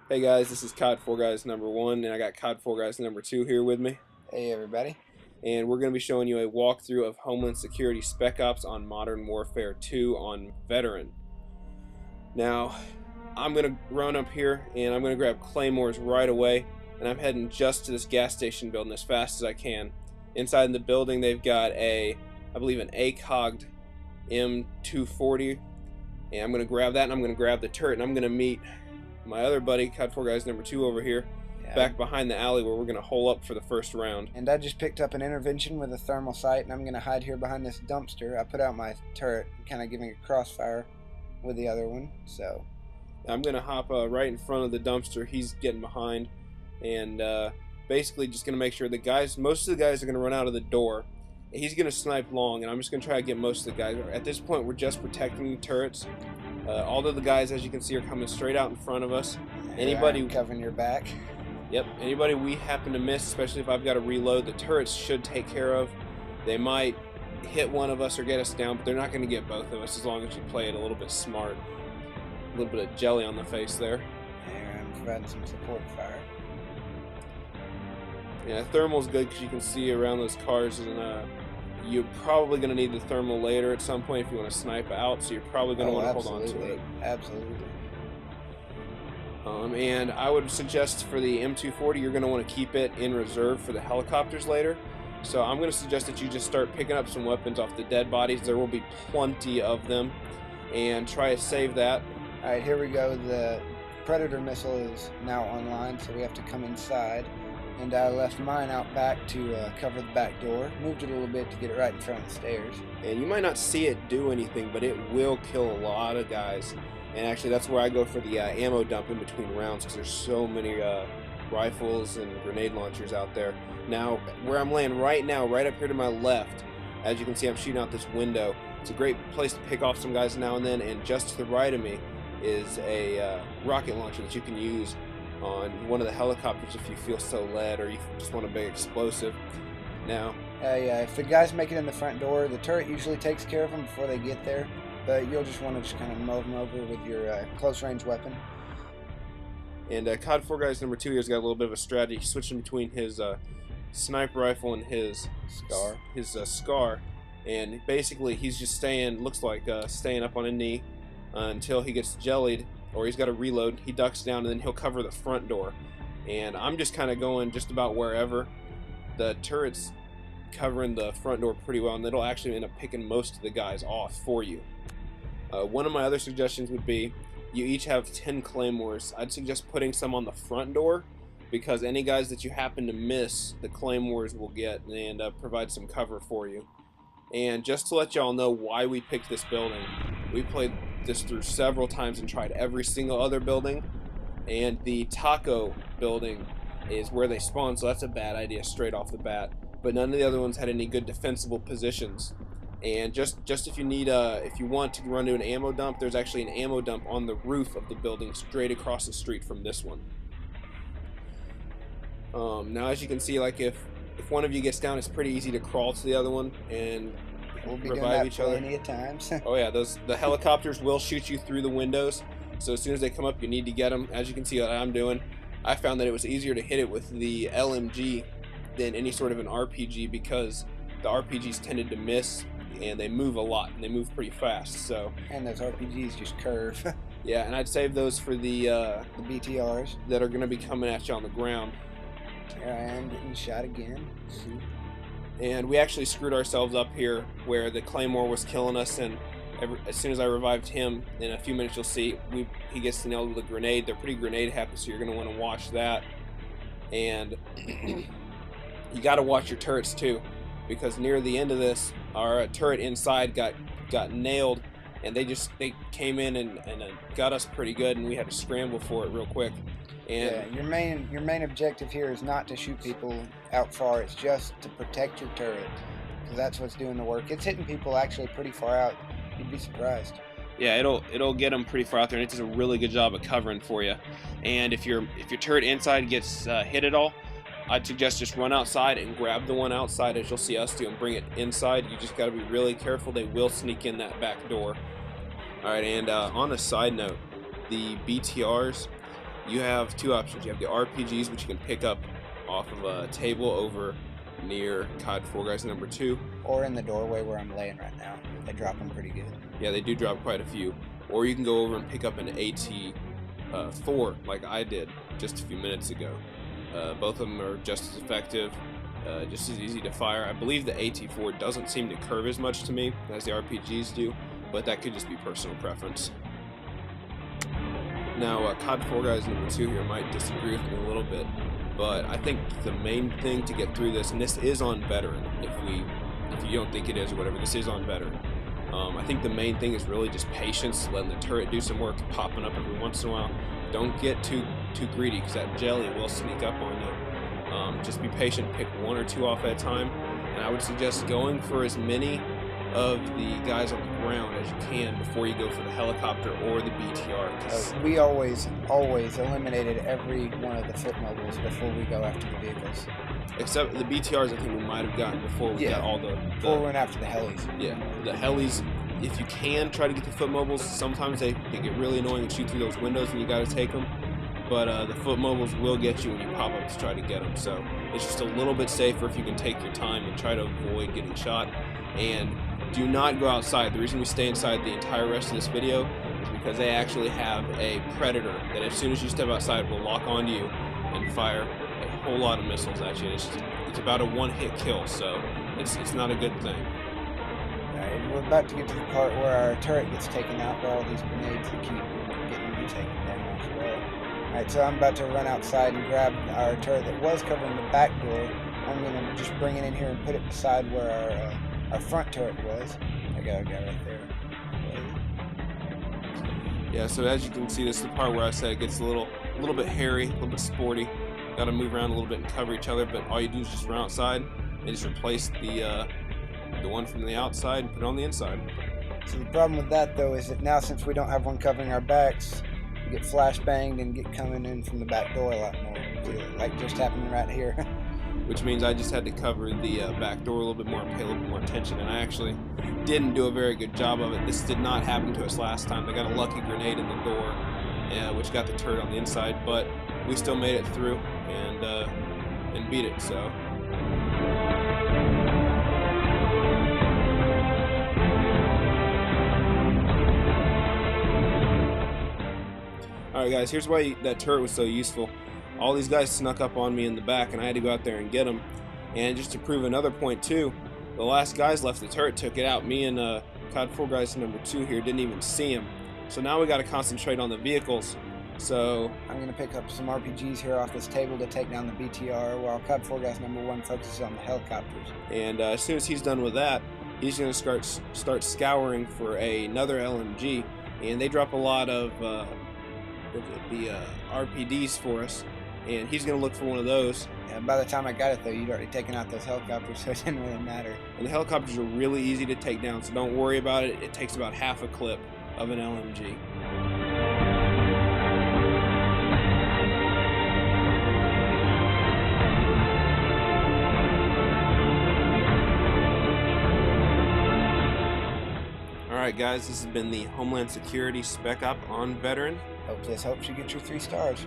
Hey guys, this is COD 4 Guys number 1, and I got COD 4 Guys number 2 here with me. Hey everybody. And we're going to be showing you a walkthrough of Homeland Security Spec Ops on Modern Warfare 2 on Veteran. Now, I'm going to run up here, and I'm going to grab Claymores right away, and I'm heading just to this gas station building as fast as I can. Inside the building, they've got I believe an ACOG'd M240, and I'm going to grab that, and I'm going to grab the turret, and I'm going to meet my other buddy, COD 4 Guys number 2 over here, back behind the alley where we're going to hole up for the first round. And I just picked up an intervention with a thermal sight, and I'm going to hide here behind this dumpster. I put out my turret, kind of giving a crossfire with the other one. So I'm going to hop right in front of the dumpster. He's getting behind, and basically just going to make sure most of the guys are going to run out of the door. He's going to snipe long, and I'm just going to try to get most of the guys. At this point, we're just protecting the turrets. All of the guys, as you can see, are coming straight out in front of us. Anybody covering your back. Yep. Anybody we happen to miss, especially if I've got to reload, the turrets should take care of. They might hit one of us or get us down, but they're not going to get both of us as long as you play it a little bit smart. A little bit of jelly on the face there. And I'm providing some support fire. Yeah, thermal's good because you can see around those cars, and you're probably going to need the thermal later at some point if you want to snipe out, so you're probably going to want to hold on to it. Absolutely. And I would suggest for the M240, you're going to want to keep it in reserve for the helicopters later. So I'm going to suggest that you just start picking up some weapons off the dead bodies. There will be plenty of them, and try to save that. Alright, here we go. The Predator missile is now online, so we have to come inside. And I left mine out back to cover the back door. Moved it a little bit to get it right in front of the stairs. And you might not see it do anything, but it will kill a lot of guys. And actually, that's where I go for the ammo dump in between rounds, because there's so many rifles and grenade launchers out there. Now, where I'm laying right now, right up here to my left, as you can see, I'm shooting out this window. It's a great place to pick off some guys now and then. And just to the right of me is a rocket launcher that you can use on one of the helicopters if you feel so led, or you just want a big explosive. Now, if the guys make it in the front door, the turret usually takes care of them before they get there, but you'll just want to just kind of mow them over with your close range weapon. And COD 4 Guys number 2 here's got a little bit of a strategy, switching between his sniper rifle and his SCAR, and basically he's just staying up on a knee until he gets jellied, or he's got to reload. He ducks down, and then he'll cover the front door. And I'm just kind of going just about wherever. The turret's covering the front door pretty well, and it'll actually end up picking most of the guys off for you. One of my other suggestions would be, you each have 10 claymores. I'd suggest putting some on the front door, because any guys that you happen to miss, the claymores will get and provide some cover for you. And just to let y'all know why we picked this building, we played this through several times and tried every single other building, and the taco building is where they spawn, so that's a bad idea straight off the bat. But none of the other ones had any good defensible positions. And just if you need if you want to run to an ammo dump, there's actually an ammo dump on the roof of the building straight across the street from this one. Now, as you can see, like if one of you gets down, it's pretty easy to crawl to the other one and We'll be revive doing that each other plenty of times. Oh yeah, the helicopters will shoot you through the windows, so as soon as they come up, you need to get them. As you can see what I'm doing, I found that it was easier to hit it with the LMG than any sort of an RPG, because the RPGs tended to miss, and they move a lot, and they move pretty fast. So, and those RPGs just curve. Yeah, and I'd save those for the BTRs that are going to be coming at you on the ground. Here I am getting shot again. And we actually screwed ourselves up here where the Claymore was killing us, and as soon as I revived him, in a few minutes you'll see he gets nailed with a grenade. They're pretty grenade happy, so you're going to want to watch that. And you got to watch your turrets too, because near the end of this, our turret inside got nailed, and they came in and got us pretty good, and we had to scramble for it real quick. And yeah, your main objective here is not to shoot people out far. It's just to protect your turret, because that's what's doing the work. It's hitting people actually pretty far out. You'd be surprised. Yeah, it'll get them pretty far out there, and it does a really good job of covering for you. And if your turret inside gets hit at all, I'd suggest just run outside and grab the one outside, as you'll see us do, and bring it inside. You just got to be really careful. They will sneak in that back door. All right, and on a side note, the BTRs, you have two options. You have the RPGs, which you can pick up off of a table over near COD 4 Guys number 2. Or in the doorway where I'm laying right now. They drop them pretty good. Yeah, they do drop quite a few. Or you can go over and pick up an AT-4 like I did just a few minutes ago. Both of them are just as effective, just as easy to fire. I believe the AT-4 doesn't seem to curve as much to me as the RPGs do, but that could just be personal preference. Now, COD 4 Guys number 2 here might disagree with me a little bit, but I think the main thing to get through this, and this is on veteran, if you don't think it is or whatever, this is on veteran. I think the main thing is really just patience, letting the turret do some work, popping up every once in a while. Don't get too greedy, because that jelly will sneak up on you. Just be patient, pick one or two off at a time, and I would suggest going for as many of the guys on the ground as you can before you go for the helicopter or the BTR. We always eliminated every one of the foot mobiles before we go after the vehicles. Except the BTRs, I think we might have gotten before we got all before we went after the helis. Yeah, the helis, if you can try to get the foot mobiles, sometimes they get really annoying and shoot through those windows and you got to take them. But the foot mobiles will get you when you pop up to try to get them. So it's just a little bit safer if you can take your time and try to avoid getting shot. And do not go outside. The reason we stay inside the entire rest of this video is because they actually have a predator that as soon as you step outside will lock onto you and fire a whole lot of missiles at you. It's about a one-hit kill, so it's not a good thing. Alright, we're about to get to the part where our turret gets taken out by all these grenades that keep getting me taken down as well. Alright, so I'm about to run outside and grab our turret that was covering the back door. I'm going to just bring it in here and put it beside where our front turret was. I got a guy right there. Yeah, so as you can see, this is the part where I said it gets a little bit hairy, a little bit sporty. Got to move around a little bit and cover each other, but all you do is just run outside and just replace the one from the outside and put it on the inside. So the problem with that, though, is that now since we don't have one covering our backs, we get flashbanged and get coming in from the back door a lot more, like just happening right here. Which means I just had to cover the back door a little bit more and pay a little bit more attention, and I actually didn't do a very good job of it. This did not happen to us last time. They got a lucky grenade in the door, which got the turret on the inside, but we still made it through and beat it. So. Alright guys, here's why that turret was so useful. All these guys snuck up on me in the back and I had to go out there and get them. And just to prove another point too, the last guys left the turret took it out. Me and COD 4 Guys number 2 here didn't even see him. So now we got to concentrate on the vehicles. So I'm going to pick up some RPGs here off this table to take down the BTR while COD 4 Guys number 1 focuses on the helicopters. And as soon as he's done with that, he's going to start scouring for another LMG. And they drop a lot of the RPDs for us. And he's going to look for one of those. Yeah, by the time I got it, though, you'd already taken out those helicopters, so it didn't really matter. And the helicopters are really easy to take down, so don't worry about it. It takes about half a clip of an LMG. Alright guys, this has been the Homeland Security Spec Op on Veteran. Hope this helps you get your 3 stars.